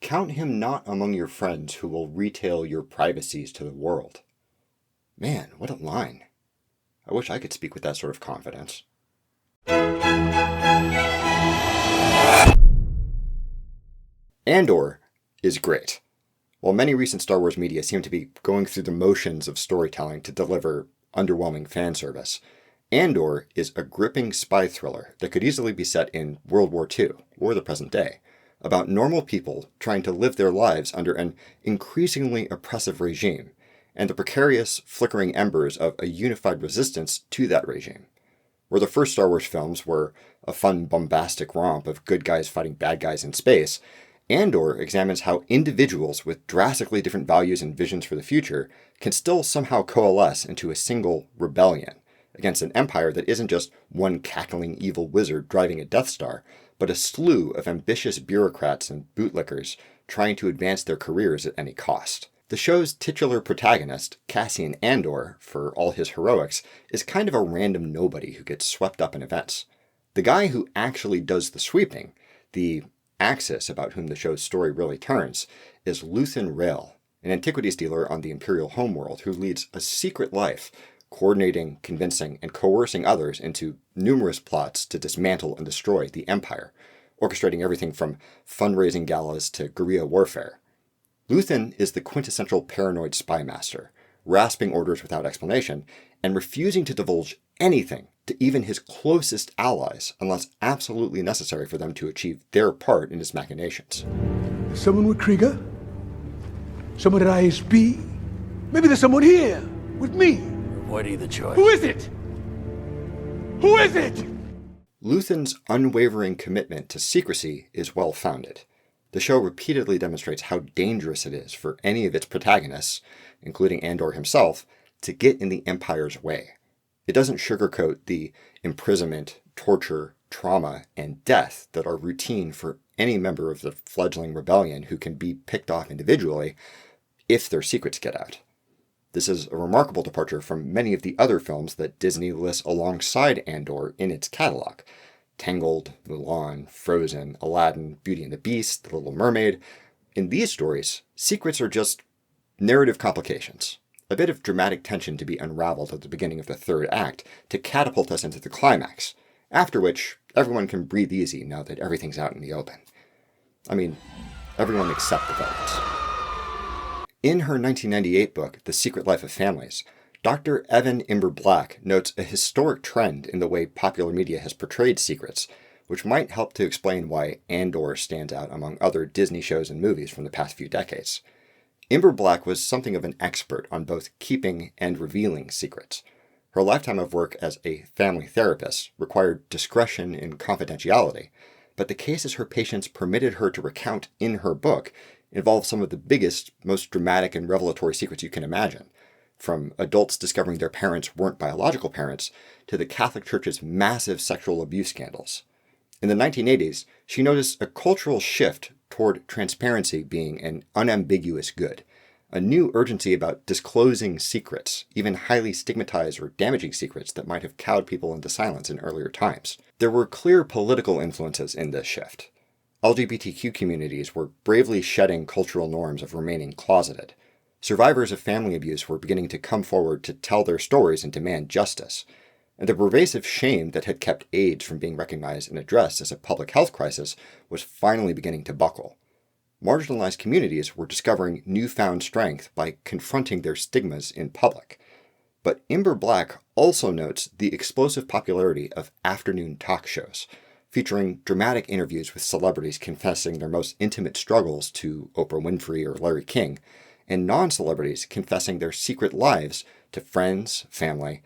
count him not among your friends who will retail your privacies to the world. Man, what a line. I wish I could speak with that sort of confidence. Andor is great. While many recent Star Wars media seem to be going through the motions of storytelling to deliver underwhelming fan service, Andor is a gripping spy thriller that could easily be set in World War II or the present day, about normal people trying to live their lives under an increasingly oppressive regime, and the precarious, flickering embers of a unified resistance to that regime. Where the first Star Wars films were a fun, bombastic romp of good guys fighting bad guys in space, Andor examines how individuals with drastically different values and visions for the future can still somehow coalesce into a single rebellion against an empire that isn't just one cackling evil wizard driving a Death Star, but a slew of ambitious bureaucrats and bootlickers trying to advance their careers at any cost. The show's titular protagonist, Cassian Andor, for all his heroics, is kind of a random nobody who gets swept up in events. The guy who actually does the sweeping, the axis about whom the show's story really turns, is Luthen Rael, an antiquities dealer on the Imperial homeworld who leads a secret life, coordinating, convincing, and coercing others into numerous plots to dismantle and destroy the Empire, orchestrating everything from fundraising galas to guerrilla warfare. Luthen is the quintessential paranoid spy master, rasping orders without explanation, and refusing to divulge anything to even his closest allies unless absolutely necessary for them to achieve their part in his machinations. There's someone with Krieger, someone at ISB, maybe there's someone here with me. Avoiding the choice. Who is it? Who is it? Luthen's unwavering commitment to secrecy is well-founded. The show repeatedly demonstrates how dangerous it is for any of its protagonists, including Andor himself, to get in the Empire's way. It doesn't sugarcoat the imprisonment, torture, trauma, and death that are routine for any member of the fledgling rebellion who can be picked off individually if their secrets get out. This is a remarkable departure from many of the other films that Disney lists alongside Andor in its catalog. Tangled, Mulan, Frozen, Aladdin, Beauty and the Beast, The Little Mermaid. In these stories, secrets are just narrative complications. A bit of dramatic tension to be unraveled at the beginning of the third act to catapult us into the climax, after which everyone can breathe easy now that everything's out in the open. I mean, everyone except the villains. In her 1998 book, The Secret Life of Families, Dr. Evan Imber Black notes a historic trend in the way popular media has portrayed secrets, which might help to explain why Andor stands out among other Disney shows and movies from the past few decades. Imber Black was something of an expert on both keeping and revealing secrets. Her lifetime of work as a family therapist required discretion and confidentiality, but the cases her patients permitted her to recount in her book involve some of the biggest, most dramatic and revelatory secrets you can imagine, from adults discovering their parents weren't biological parents to the Catholic Church's massive sexual abuse scandals. In the 1980s, she noticed a cultural shift toward transparency being an unambiguous good, a new urgency about disclosing secrets, even highly stigmatized or damaging secrets that might have cowed people into silence in earlier times. There were clear political influences in this shift. LGBTQ communities were bravely shedding cultural norms of remaining closeted. Survivors of family abuse were beginning to come forward to tell their stories and demand justice. And the pervasive shame that had kept AIDS from being recognized and addressed as a public health crisis was finally beginning to buckle. Marginalized communities were discovering newfound strength by confronting their stigmas in public. But Imber Black also notes the explosive popularity of afternoon talk shows, featuring dramatic interviews with celebrities confessing their most intimate struggles to Oprah Winfrey or Larry King, and non-celebrities confessing their secret lives to friends, family,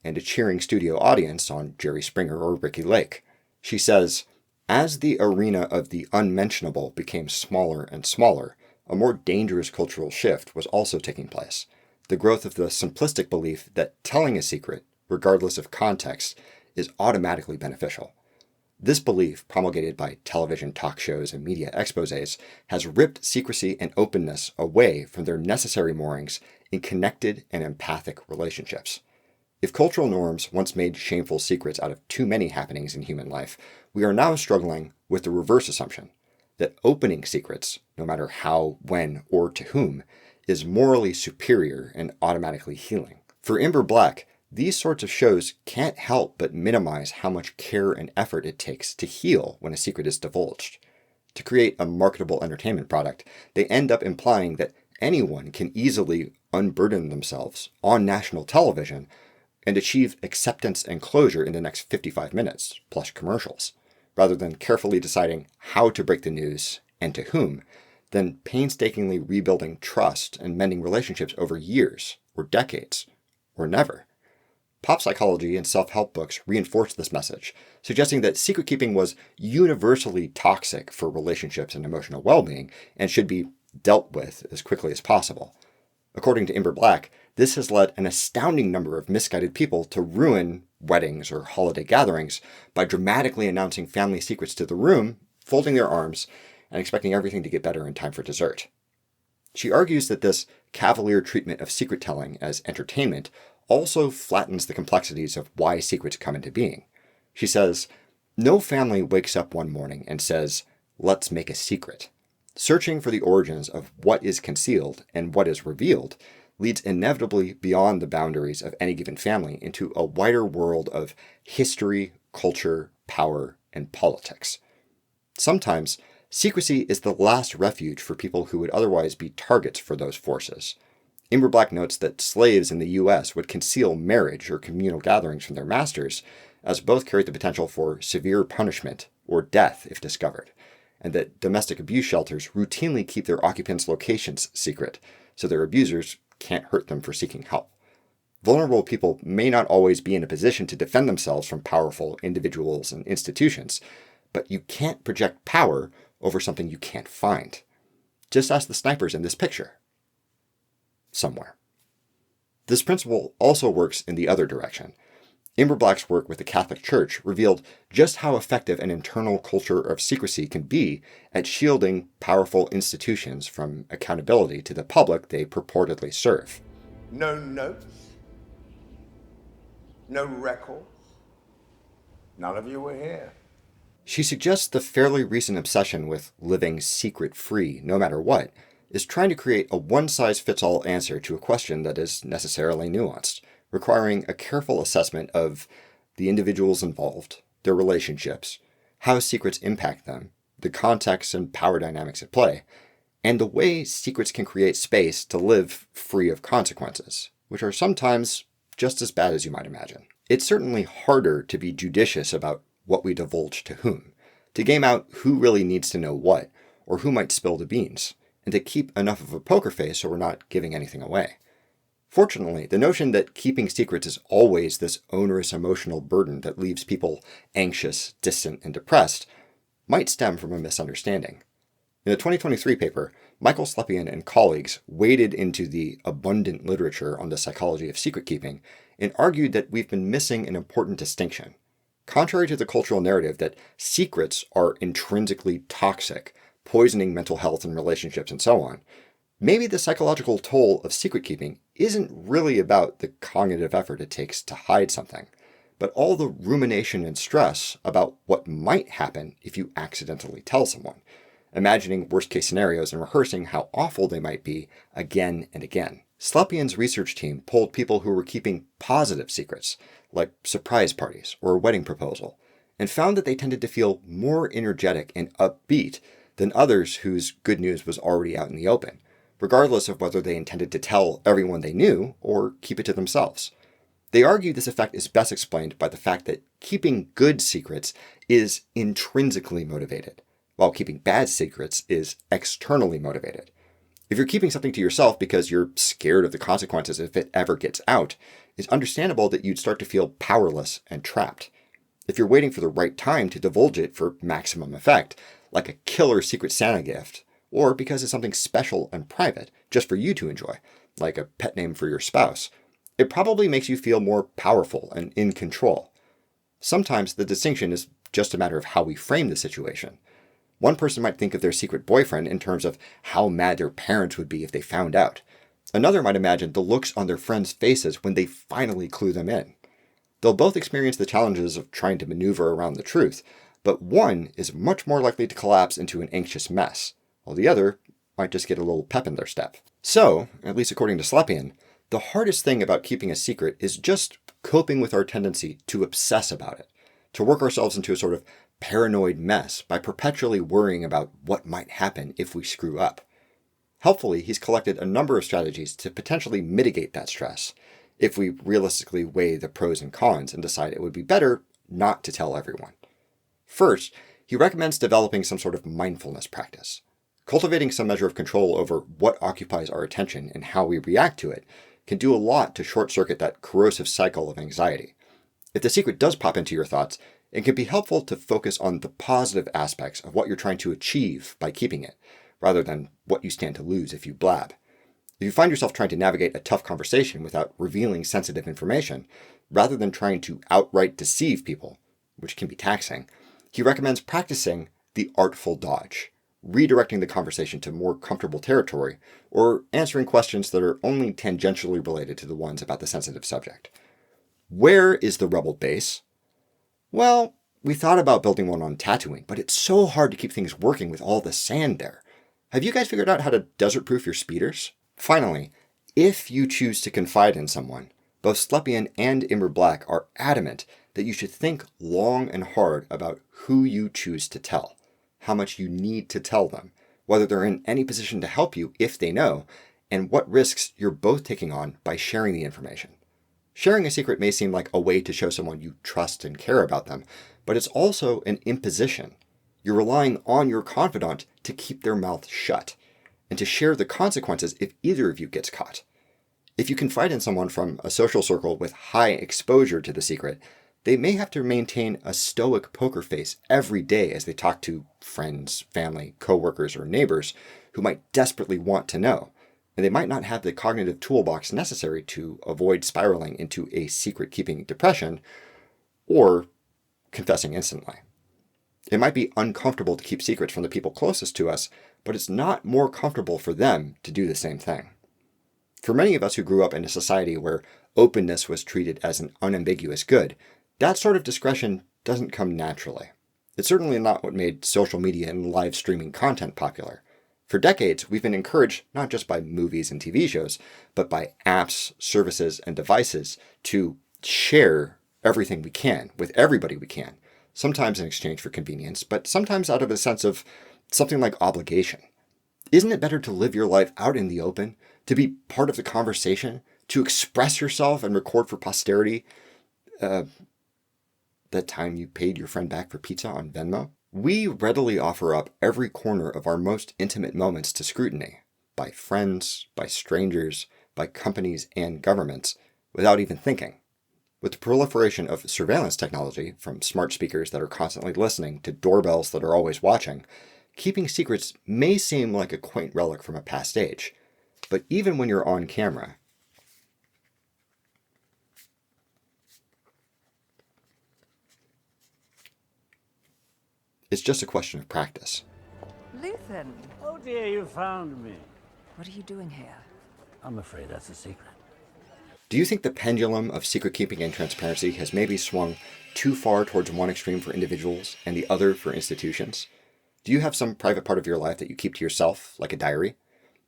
and a cheering studio audience on Jerry Springer or Ricky Lake. She says, as the arena of the unmentionable became smaller and smaller, a more dangerous cultural shift was also taking place. The growth of the simplistic belief that telling a secret, regardless of context, is automatically beneficial. This belief, promulgated by television talk shows and media exposés, has ripped secrecy and openness away from their necessary moorings in connected and empathic relationships. If cultural norms once made shameful secrets out of too many happenings in human life, we are now struggling with the reverse assumption, that opening secrets, no matter how, when, or to whom, is morally superior and automatically healing. For Ember Black, these sorts of shows can't help but minimize how much care and effort it takes to heal when a secret is divulged. To create a marketable entertainment product, they end up implying that anyone can easily unburden themselves on national television and achieve acceptance and closure in the next 55 minutes, plus commercials, rather than carefully deciding how to break the news and to whom, then painstakingly rebuilding trust and mending relationships over years, or decades, or never. Pop psychology and self-help books reinforce this message, suggesting that secret-keeping was universally toxic for relationships and emotional well-being and should be dealt with as quickly as possible. According to Ember Black, this has led an astounding number of misguided people to ruin weddings or holiday gatherings by dramatically announcing family secrets to the room, folding their arms, and expecting everything to get better in time for dessert. She argues that this cavalier treatment of secret-telling as entertainment also flattens the complexities of why secrets come into being. She says, "No family wakes up one morning and says, 'Let's make a secret.' Searching for the origins of what is concealed and what is revealed leads inevitably beyond the boundaries of any given family into a wider world of history, culture, power, and politics. Sometimes, secrecy is the last refuge for people who would otherwise be targets for those forces." Ember Black notes that slaves in the U.S. would conceal marriage or communal gatherings from their masters, as both carried the potential for severe punishment or death if discovered, and that domestic abuse shelters routinely keep their occupants' locations secret, so their abusers can't hurt them for seeking help. Vulnerable people may not always be in a position to defend themselves from powerful individuals and institutions, but you can't project power over something you can't find. Just ask the snipers in this picture. Somewhere. This principle also works in the other direction. Ember Black's work with the Catholic Church revealed just how effective an internal culture of secrecy can be at shielding powerful institutions from accountability to the public they purportedly serve. No notes, no records. None of you were here. She suggests the fairly recent obsession with living secret-free, no matter what, is trying to create a one-size-fits-all answer to a question that is necessarily nuanced, requiring a careful assessment of the individuals involved, their relationships, how secrets impact them, the context and power dynamics at play, and the way secrets can create space to live free of consequences, which are sometimes just as bad as you might imagine. It's certainly harder to be judicious about what we divulge to whom, to game out who really needs to know what, or who might spill the beans, and to keep enough of a poker face so we're not giving anything away. Fortunately, the notion that keeping secrets is always this onerous emotional burden that leaves people anxious, distant, and depressed might stem from a misunderstanding. In a 2023 paper, Michael Slepian and colleagues waded into the abundant literature on the psychology of secret-keeping and argued that we've been missing an important distinction. Contrary to the cultural narrative that secrets are intrinsically toxic, poisoning mental health and relationships and so on, maybe the psychological toll of secret-keeping isn't really about the cognitive effort it takes to hide something, but all the rumination and stress about what might happen if you accidentally tell someone, imagining worst-case scenarios and rehearsing how awful they might be again and again. Slepian's research team polled people who were keeping positive secrets, like surprise parties or a wedding proposal, and found that they tended to feel more energetic and upbeat than others whose good news was already out in the open, regardless of whether they intended to tell everyone they knew or keep it to themselves. They argue this effect is best explained by the fact that keeping good secrets is intrinsically motivated, while keeping bad secrets is externally motivated. If you're keeping something to yourself because you're scared of the consequences if it ever gets out, it's understandable that you'd start to feel powerless and trapped. If you're waiting for the right time to divulge it for maximum effect, like a killer Secret Santa gift, or because it's something special and private, just for you to enjoy, like a pet name for your spouse, it probably makes you feel more powerful and in control. Sometimes the distinction is just a matter of how we frame the situation. One person might think of their secret boyfriend in terms of how mad their parents would be if they found out. Another might imagine the looks on their friends' faces when they finally clue them in. They'll both experience the challenges of trying to maneuver around the truth, but one is much more likely to collapse into an anxious mess, while the other might just get a little pep in their step. So, at least according to Slepian, the hardest thing about keeping a secret is just coping with our tendency to obsess about it, to work ourselves into a sort of paranoid mess by perpetually worrying about what might happen if we screw up. Helpfully, he's collected a number of strategies to potentially mitigate that stress, if we realistically weigh the pros and cons and decide it would be better not to tell everyone. First, he recommends developing some sort of mindfulness practice. Cultivating some measure of control over what occupies our attention and how we react to it can do a lot to short-circuit that corrosive cycle of anxiety. If the secret does pop into your thoughts, it can be helpful to focus on the positive aspects of what you're trying to achieve by keeping it, rather than what you stand to lose if you blab. If you find yourself trying to navigate a tough conversation without revealing sensitive information, rather than trying to outright deceive people, which can be taxing, he recommends practicing the artful dodge, redirecting the conversation to more comfortable territory, or answering questions that are only tangentially related to the ones about the sensitive subject. Where is the rebel base? Well, we thought about building one on Tatooine, but it's so hard to keep things working with all the sand there. Have you guys figured out how to desert-proof your speeders? Finally, if you choose to confide in someone, both Slepian and Immer Black are adamant that you should think long and hard about who you choose to tell, how much you need to tell them, whether they're in any position to help you if they know, and what risks you're both taking on by sharing the information. Sharing a secret may seem like a way to show someone you trust and care about them, but it's also an imposition. You're relying on your confidant to keep their mouth shut, and to share the consequences if either of you gets caught. If you confide in someone from a social circle with high exposure to the secret, they may have to maintain a stoic poker face every day as they talk to friends, family, coworkers, or neighbors who might desperately want to know, and they might not have the cognitive toolbox necessary to avoid spiraling into a secret-keeping depression or confessing instantly. It might be uncomfortable to keep secrets from the people closest to us, but it's not more comfortable for them to do the same thing. For many of us who grew up in a society where openness was treated as an unambiguous good, that sort of discretion doesn't come naturally. It's certainly not what made social media and live streaming content popular. For decades, we've been encouraged not just by movies and TV shows, but by apps, services, and devices to share everything we can with everybody we can, sometimes in exchange for convenience, but sometimes out of a sense of something like obligation. Isn't it better to live your life out in the open, to be part of the conversation, to express yourself and record for posterity that time you paid your friend back for pizza on Venmo? We readily offer up every corner of our most intimate moments to scrutiny, by friends, by strangers, by companies and governments, without even thinking. With the proliferation of surveillance technology, from smart speakers that are constantly listening to doorbells that are always watching, keeping secrets may seem like a quaint relic from a past age. But even when you're on camera, it's just a question of practice. Luthen, Oh dear, you found me. what are you doing here? I'm afraid that's a secret. Do you think the pendulum of secret-keeping and transparency has maybe swung too far towards one extreme for individuals and the other for institutions? Do you have some private part of your life that you keep to yourself, like a diary?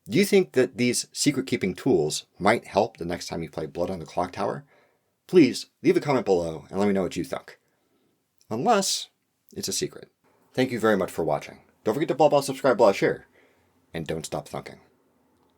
Do you think that these secret-keeping tools might help the next time you play Blood on the Clock Tower? Please leave a comment below and let me know what you think. Unless it's a secret. Thank you very much for watching. Don't forget to blah, blah, subscribe, blah, share. And don't stop thunking.